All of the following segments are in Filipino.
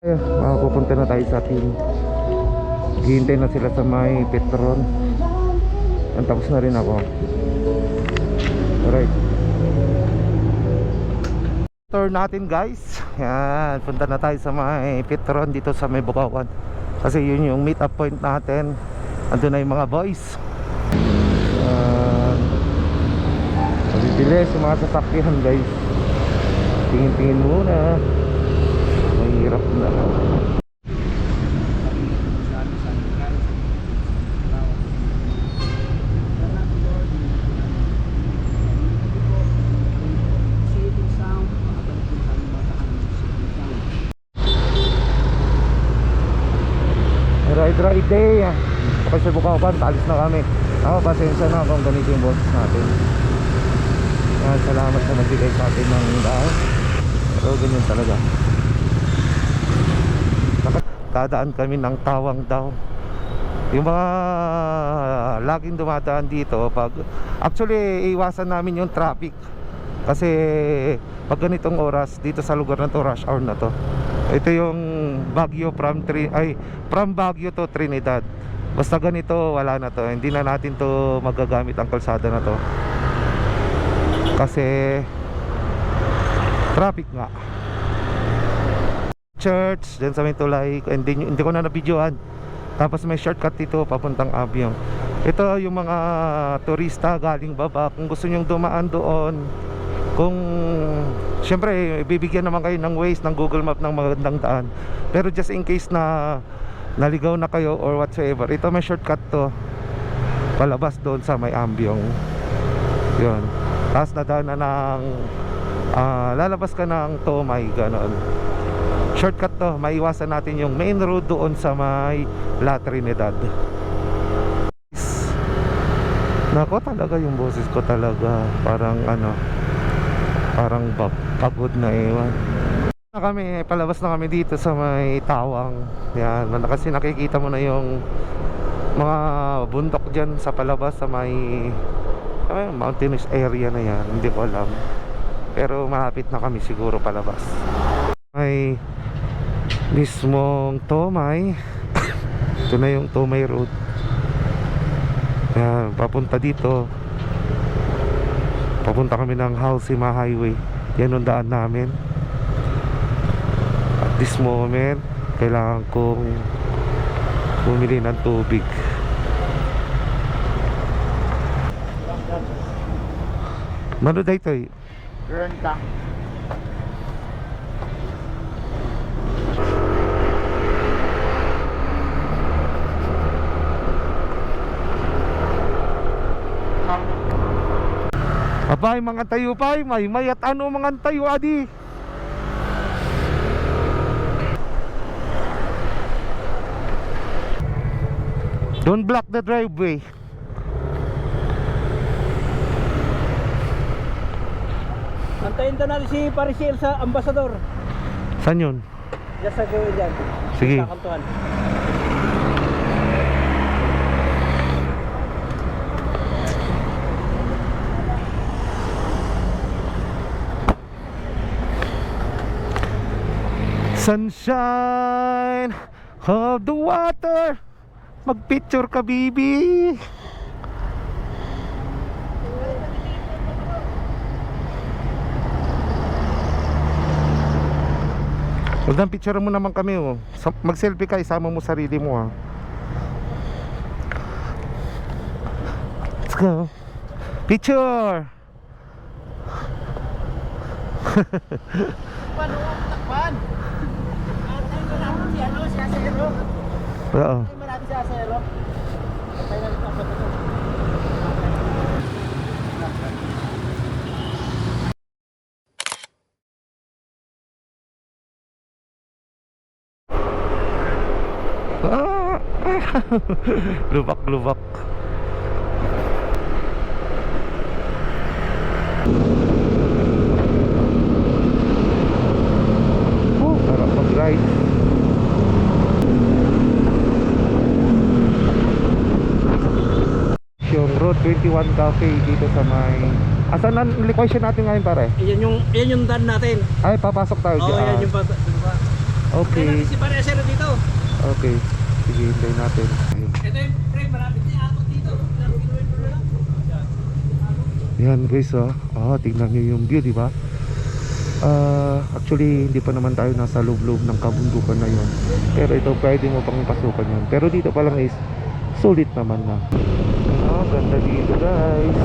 Pupunta na tayo sa atin. Hihintay na sila sa may Petron. Ang tapos na rin ako. Alright. Tour natin guys. Yan, punta na tayo sa may Petron dito sa may Bukawan. Kasi yun yung meet up point natin. Andun na yung mga boys. Mabibilis yung mga sasakyan guys. Tingin-tingin muna. Mahirap na. Ride day. Kapag sa Bukawan, talis na kami. Ako, pasensya na kung ganito yung boses natin. Salamat sa nagbigay sa atin ng daan. Pero ganyan talaga. Dadaan kami ng Tawang daw. Yung mga laging dumadaan dito actually iwasan namin yung traffic. Kasi pag ganitong oras dito sa lugar na to, rush hour na to. Ito yung Baguio from Baguio to Trinidad. Basta ganito wala na to. Hindi na natin to magagamit ang kalsada na to. Kasi traffic nga. Church dyan sa may tulay. Hindi ko na nabidyoan. Tapos may shortcut dito papuntang Abyong. Ito yung mga turista galing baba. Kung gusto nyong dumaan doon, kung syempre bibigyan naman kayo ng Waze, ng Google Map ng magandang daan. Pero just in case na naligaw na kayo or whatsoever, ito may shortcut to palabas doon sa may Abyong. Yun. Tapos nadaan na ng lalabas ka ng Tomay, ganon. Shortcut to, maiwasan natin yung main road doon sa may La Trinidad. Nako, talaga yung boses ko talaga parang parang pagod na ewan. Palabas na kami dito sa may Tawang. Yan, kasi nakikita mo na yung mga bundok dyan sa palabas sa may mountainous area na yan. Hindi ko alam, pero malapit na kami siguro palabas. May mismong Tomay. Ito na yung Tomay Road. Yan, papunta dito. Papunta kami ng Halsima Highway. Yan ang daan namin. At this moment kailangan kong bumili ng tubig. Mano dito eh? Renta. Abay, mga tayo pa, may at ano mga tayo adi. Don't block the driveway. Antayin to natin si Parisiel sa Ambassador. Saan yun? Diyan sa gawin dyan. Sige. Sa kantuan. Sunshine of the water. Magpicture ka, baby. Magdang picture mo naman kami, oh. Mag-selfie ka, isama mo sarili mo, ha. Let's go. Picture. Paano ang takpan? Antayin ko natin si Asero. Oo. Antayin mo natin si Asero. Antayin natin si Asero. Lubak-lubak. Oh, sarap mag-ride. Yung Road 21 Cafe dito sa may... Asan ang location natin ngayon, pare? Yan yung dan natin. Ay, papasok tayo Oo, dyan. yan yung Okay. Si Pare Asero dito. Okay. Sige, hintayin natin. Ayun. Ito yung frame, malapit na akot dito. Ilang kilometro na lang. Yan guys, tingnan nyo yung view, di ba? Actually, hindi pa naman tayo nasa loob-loob ng kabundukan na yun. Pero ito, pwede mo pang pasukan yun. Pero dito pa lang is, sulit naman na. Ganda dito guys.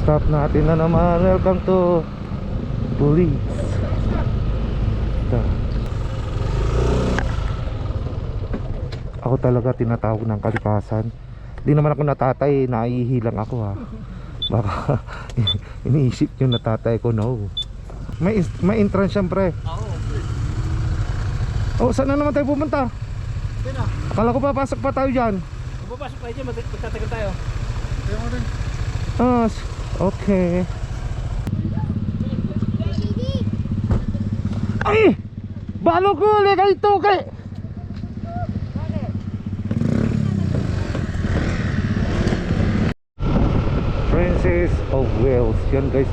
Stop natin na naman. Welcome to Police. Ito. Ako talaga tinatawag ng kalikasan. Di naman ako natatay, naihilang ako ha. Baka iniisip yung natatay ko, no. May entrance syempre. Oh, saan na naman tayo pumunta? Yan na. Akala ko papasok pa tayo dyan. Kung papasok tayo dyan, magtatagal tayo. Kaya mo rin. Okay. Ay! Balo ko ulit kayo ito kay! Princess of Wales. Yan guys,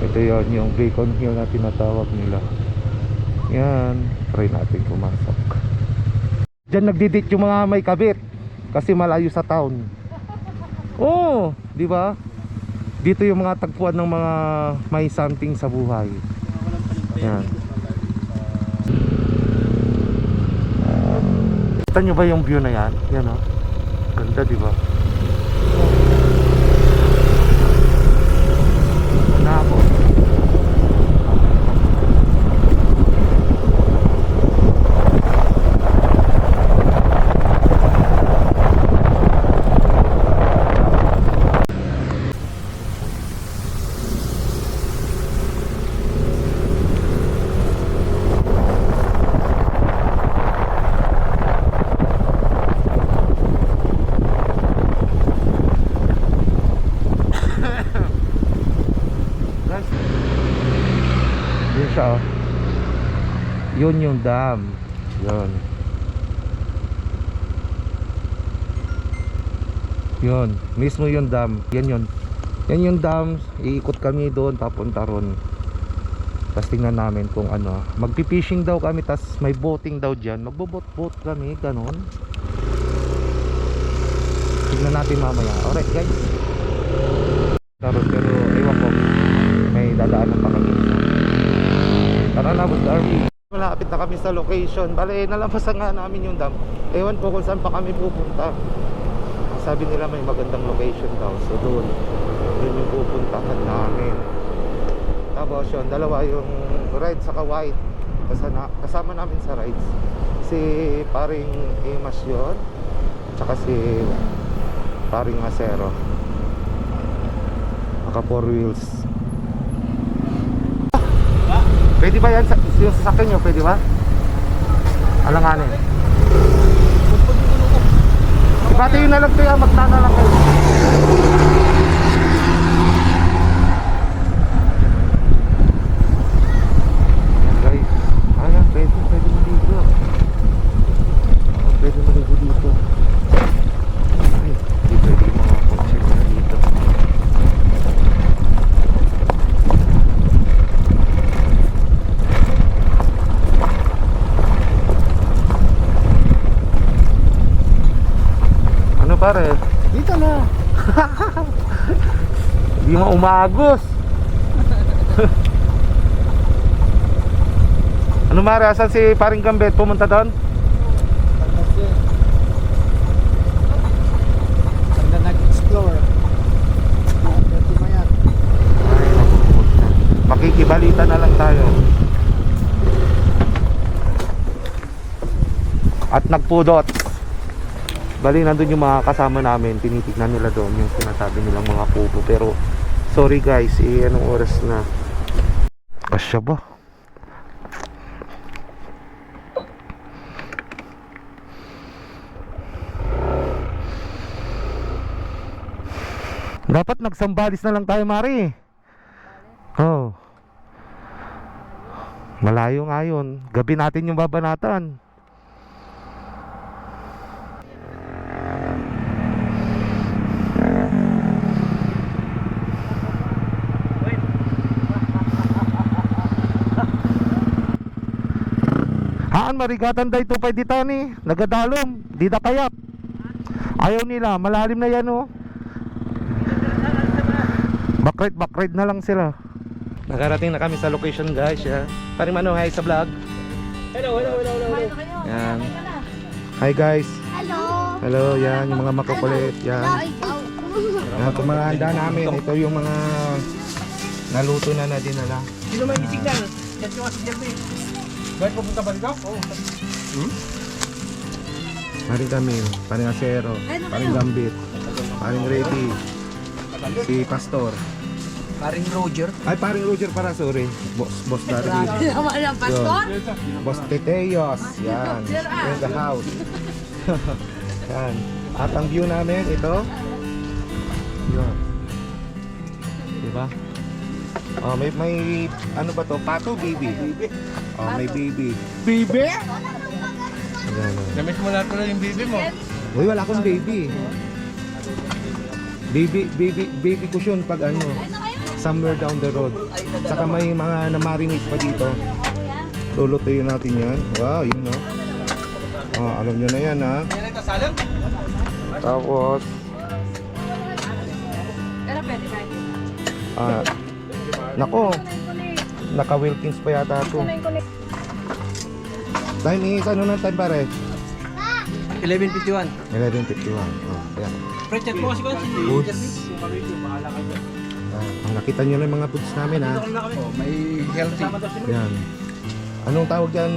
ito yon yung Beacon Hill na tinatawag nila. Yan. Try natin pumasok. Diyan nagdidit yung mga may kabit kasi malayo sa town. Oh, di ba? Dito yung mga tagpuan ng mga may something sa buhay. Yan. Kita nyo ba yung view na yan? Yan, oh. Ganda, di ba? Na ako. Yun siya, oh. Yun yung dam. Yun. Yun, mismo yung dam. Yan yun. Yan yung dam. Iikot kami doon, papunta ron. Tapos tingnan namin kung ano. Magpipishing daw kami, tapos may boating daw dyan. Magbobot-boat kami, ganon. Tingnan natin mamaya. Alright guys. Pero ewan ko, may dadaanan pa kami. Tara na, Boss Darby. Malapit na kami sa location. Bale, nalampasan nga namin yung dam. Ewan ko kung saan pa kami pupunta. Sabi nila may magandang location daw. So doon, yun yung pupuntahan namin. Tapos yun, dalawa yung ride sa White. Kasama namin sa rides si paring Emas yun, tsaka si paring Asero. Naka 4 wheels. Pwede ba yan? Yung sasakyan nyo, pwede ba? Alanganin. Ibati yun na lang kayo, magtana lang kayo. Yan guys. Ayan, pwede maligo. Pwede maligo dito. Ay, di pwede yung mga kotse na dito. Ano pare? Dito na. Di mo umagos. Ano mare, asan si paring Gambet? Pumunta doon? Ganda nag-explore. Dito ba yan? Ay, nakukumot na. Makikibalita na lang tayo. At nagpudot. Bali, nandun yung mga kasama namin. Tinitignan nila doon yung sinasabi nilang mga kubo. Pero, sorry guys, anong oras na? Asya ba? Dapat nagsambalis na lang tayo, Mari. Oh. Malayo nga yun. Gabi natin yung babanatan. Haan marigatan day to pwede tani. Nagadalom. Di da kayap. Ayaw nila. Malalim na yan oh. Backride na lang sila. Nakarating na kami sa location guys. Yeah. Paring Mano, hi sa vlog. Hello. Yan. Hi guys. Hello. Hello, yan yung mga makukulit. Yan. Yan itong mga handa namin. Ito yung mga naluto na dinala. Sino may signal? Chat ko si Jeremy. Bakit pupunta ba dito? Oo. Paring kami, paring Asero, paring Gambit, paring Ready, si Pastor. Paring Roger. Ay, paring Roger para, sorry. Boss Darwin. Naman ang pastor. Boss Teteos. Yan. In the house. Yan. At ang view namin, ito. Yun. Diba? Oh, may ano ba to? Pato, baby. Oh, may baby. Bibi? Ayan, oh. Namit mo lahat pala yung bibi mo. Uy, wala akong baby. Baby cushion pag ano, somewhere down the road. Saka may mga na-marinate pa dito. Lulutuin natin yan. Wow, yun no. Oh, alam nyo na yan ha. Yan ang kasalang? Tapos, Pero pwede ba? nako, naka-Wilkins pa yata ito. Time is, ano ng time pare? 11:51. 11:51. Oh, yan. Pre-chat mo kasi ko si Goods. Nakita nyo na yung mga goods namin ha. Oh, may healthy. Yan. Anong tawag dyan?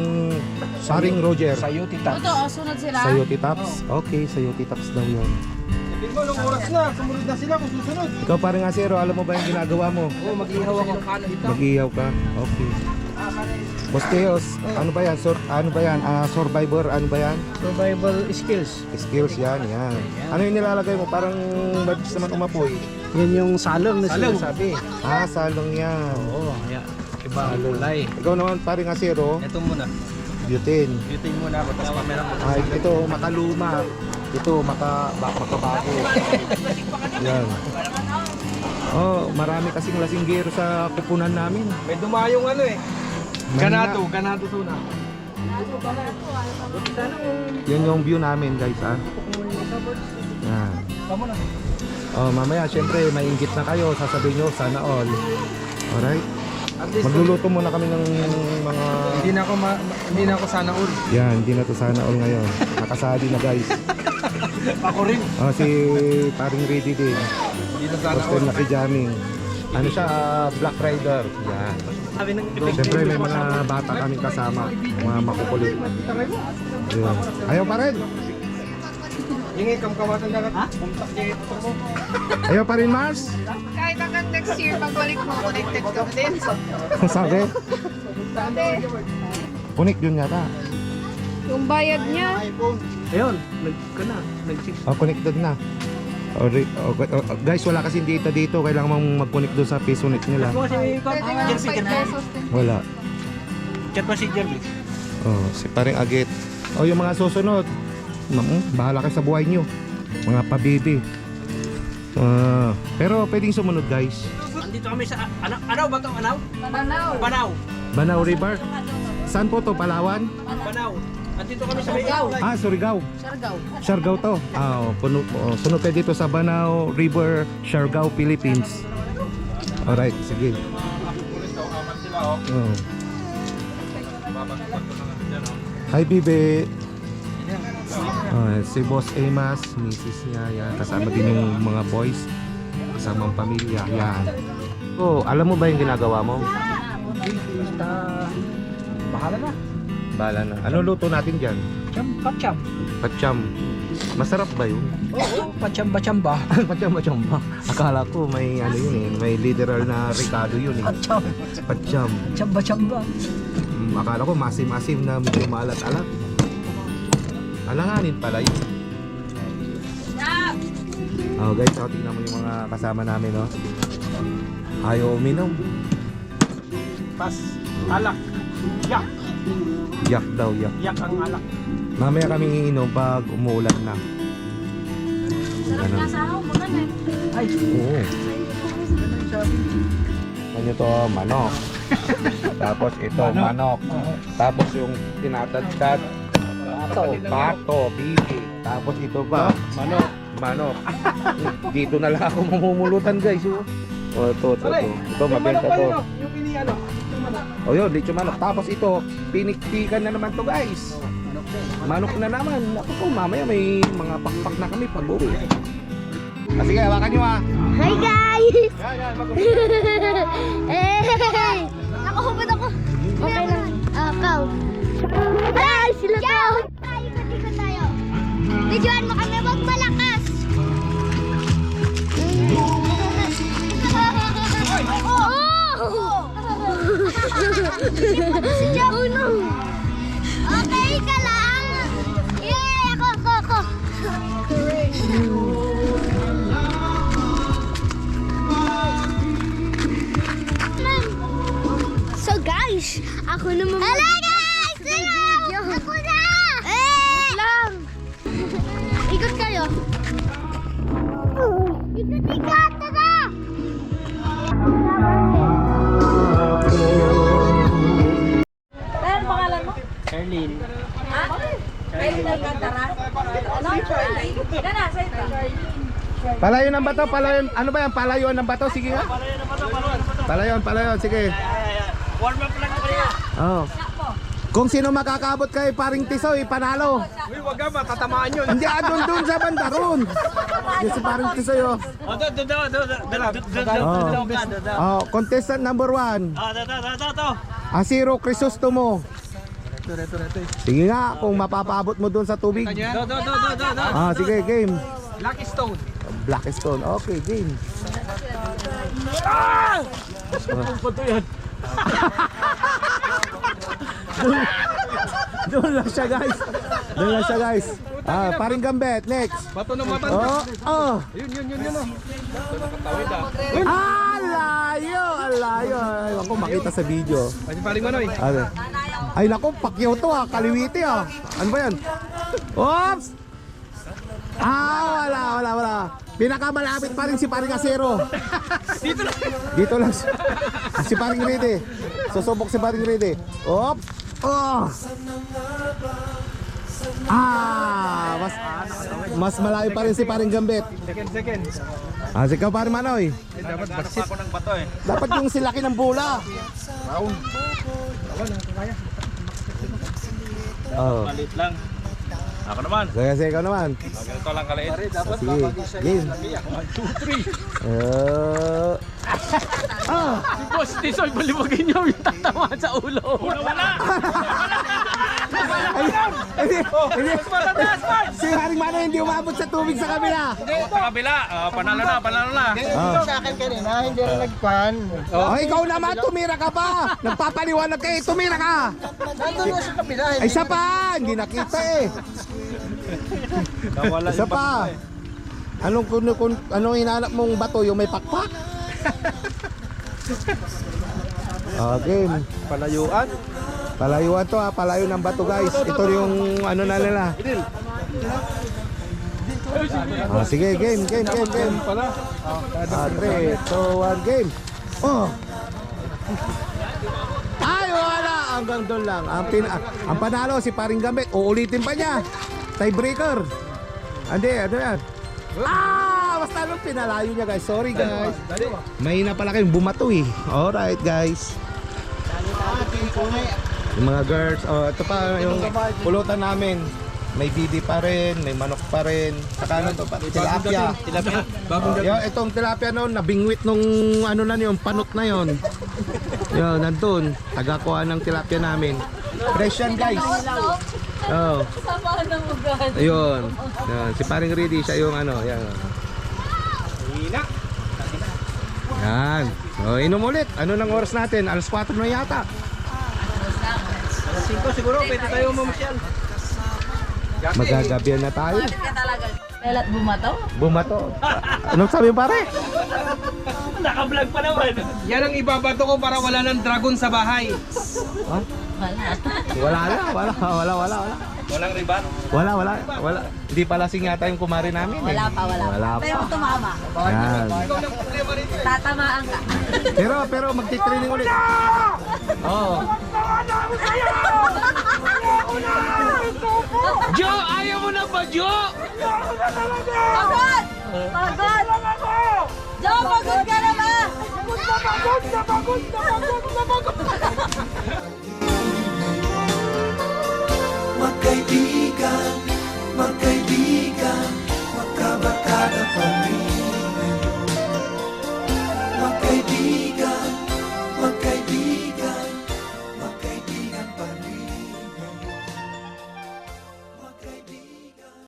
Paring Roger. Sayuti ta. Ito, sunod sila. Sayote Tops? Okay, Sayote Tops daw yun. Sabihin mo, nung oras na, sumunod na sila kung susunod. Ikaw paring Asero, alam mo ba yung ginagawa mo? Oo, mag-ihaw ako. Mag-ihaw ka? Okay. Boss Teos, ano ba yan? Ano ba yan? Survivor, ano ba yan? Survival skills. Skills yan, yan. Ano yung nilalagay mo? Parang mabilis naman umapoy. Yan yung salong na Salong. sinasabi. Salong yan. Oo, kaya iba ang kulay. Ikaw naman paring Asero, Ito muna. butane. Yutin muna ako, tapos mamaya lang. Ay, ito makaluma. Ito makabago. Yan. Oh, marami kasing lasinggero sa kupunan namin. May dumayong ano eh. Mahina. Ganado tuna. Yan yung view namin guys ha. Yan. Tama na. Oh, mamaya syempre mainggit na kayo, sasabihin nyo sana all. Alright? At least, Magluluto muna kami ng mga hindi na ako sana all. yan, hindi na to sana all ngayon. Nakasali na guys. Ako rin. Oh, si paring ready din. Hindi na sana Hostel all. na jamming. Ano siya, Black Rider. Yan. Sabi ng Siyempre may mga bata kaming kasama, mga makukulit. Yun. Ayaw pa rin. Yung kamkamatan dagat. Bumtak niya ito mo. Ayaw pa rin Mars. Kahit hanggang next year, pagbalik mo, connected ka din. Ang sabi, Sabi, connect yun yata. yung bayad niya. Ayun, Connected na. Guys, wala kasi dito. Kailangan mong mag-connect doon sa PisoNet nila. Mo si Pwede nga ng 5 pesos din. Wala. Chat mo si Jeremy. Oh, si paring Agit. Oh, yung mga susunod. Bahala kayo sa buhay nyo. Mga pabibi. Pero pwedeng sumunod guys. Andito kami sa Anaw ba 'to? Anaw? Banaw. Banaw. Banaw River. Saan po to? Palawan? Banaw. Andito kami sa Surigao. Surigao. Siargao. Siargao to. Sunod tayo dito sa Banaw River, Siargao, Philippines. Alright, sige. Oh. Hi, Bibi. Si Boss Emas, misis niya, yan. Kasama din yung mga boys. Kasamang pamilya, yan. Oh, alam mo ba yung ginagawa mo? Bahala na. Bala na. Ano luto natin dyan? Pacham. Patsyam. Masarap ba yun? Oo, pacham ba? Patsyam ba? Akala ko may ano yun eh. May literal na Ricardo yun eh. Pacham. Patsyam. Chamba. Akala ko masim-masim na medyo maalat-alat. Alanganin pala yun. Oh guys, tingnan mo yung mga kasama namin, no? Ayaw uminom. Pas, alak. Yak. Yak daw, yak. Yak ang alak. Mamaya kami iinom pag umuulan na. Sarap Ano? na sa ako, maganda. Ay, Oo. Ano to? Manok. Tapos ito, manok. Tapos yung tinatadtad. Pato, bibi. Tapos ito pa. manok. Manok. Dito na lang ako mamumulutan guys. Oh, ito. Ito, mabenta to. Yung pini ano? Yung manok. O yun, lechon manok. Tapos ito, pinikpikan na naman to guys. Manok na naman. Ako po, mamaya may mga pakpak na kami pag uwi. Sige, hawakan nyo ah. Hi guys! Yan, Hey! Nakahubad ako. Okay lang. Ikaw. Ay, sila to! Ikot-ikot tayo. Videoan mo kami, wag malakas. Oh no! Okay ka lang. Yay! Ako. So guys, ako naman Hello guys! video. Ako na! Wait lang. Ikot kayo. Ikot! Tara! Ano pangalan mo? Erlin. Erlin Alcantara. Ano? Charlie? Gana, sa'yo ka. Palayon ng bato, palayon. Ano ba yan? Palayuan ng bato, sige nga. Palayon, sige. Warm up lang ako yan. Oh. Kung sino makakabot kay paring Tisoy, panalo. Uy, wag ka, matatamaan yun. Hindi, doon sa banda ron. Kasi paring Tisoy, oh. Oh, contestant number 1. Asiro Crisostomo. Sige nga, kung mapapabot mo doon sa tubig. Sige, game. Lucky Stone. Blackstone. Okay, game. Bato yan. Doon lang siya, guys. Paring Gambet, next. Bato ng matanda. Oh. Yun. Layo. Ay, ako makita sa video. Pwede paring Manoy. Ay, naku, pakyaw to kaliwiti Ano ba yan? Oops! Wala. Pinakamalapit pa rin si paring Asero. Dito lang. Si paring Rede. Susubok si paring Rede. Oops! Oh! Mas malayo pa rin si paring Gambet. Second. Sige ka paring Manoy. Dapat basit. Ako ng bato eh. Dapat yung silaki ng bola. Round. Oh. Malit lang. Ako naman. Sige, ikaw naman. Ganito lang kaliit. Dapat Sige, game. 1, 2, 3. Si Boss Tisoy, baliwagin niyo yung tatamaan sa ulo. Wala! Hindi. Si Haring Mano hindi umabot sa tubig sa kabila. Sa kabila, panalo na. Sa akin kanina, hindi rin nagpan. Ikaw naman, tumira ka pa. Nagpapaliwanag kayo, tumira ka. Nandun na sa kabila. Ay, isa pa. Hindi nakita Nawala Isa pa. Anong hinanap mong bato? Yung may pakpak? Okay. palayuan. Palayuan to palayo ng bato guys. Ito yung ano na nila. Sige, game. Pala. 3, 2, 1, game. Oh. Ay, wala. Hanggang doon lang. Ang panalo si paring Gambet. Uulitin pa niya. Tiebreaker. Hindi, ano yan? Basta nung pinalayo niya guys. Sorry guys. Mahina pala kayong bumato Alright guys. Yung mga girls. Ito pa yung pulutan namin. May bibi pa rin, may manok pa rin. Saka ano to pa? Tilapia. Itong tilapia noon, nabingwit nung ano na yun, panot na yun. Yun, nandun. Tagakuha ng tilapia namin. Fresh yan guys. Ayun. Yan. Si paring Ready, siya yung ano. Yan. Yan. Inom ulit. Ano ng oras natin? Alas 4 na yata. 5 siguro, pwede tayo mamasyal. Magagabihan na tayo. Lelat bumato? Bumato. Anong sabi pare? Naka-vlog pa naman. Yan ang ibabato ko para wala ng dragon sa bahay. Wala. Walang ribat. Wala. Hindi pala sing yata yung kumari namin. Wala pa. Wala pa. Pero tumama. Yan. Ikaw ng problema rito. Tatamaan ka. Pero magti-training ulit. Oo. Jo, ayaw mo na ba, Jo? Pagod! Pagod! Jo, pagod ka na ba? Pagod na pagod.